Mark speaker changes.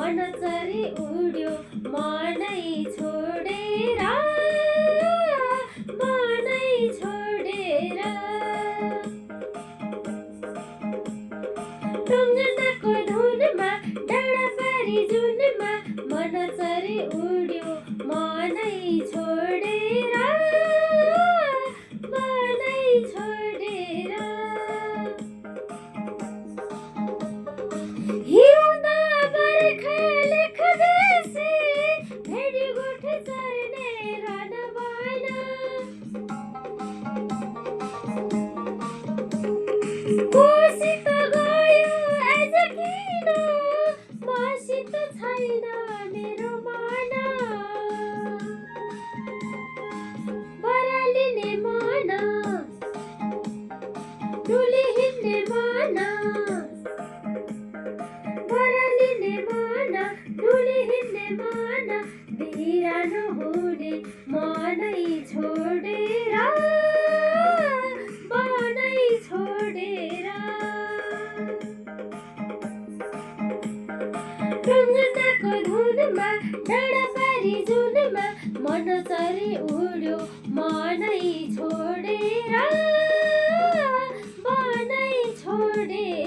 Speaker 1: मन चरी उड्यो मनै छोडेर मनै छोडेर टुङ्गनाको धुनमा डाँडा पारी जुनमा मन चरी उड्यो मनै छोडेर मनै छोडेर हिउँदा बर्खा लेख्दैछ भेडीगोठ चर्ने रनवान कोसित गयो आज किन मसित छैन मेरो मन बरालिने मन डुली हिँड्ने मन बरालिने मन डुली हिँड्ने मन बिरानो हुने मनै छोडेर मनै छोडेर टुङ्गनाको धुनमा डाँडा पारी जुनमा मन चरी उड्यो मनै छोडेर मनै छोडेर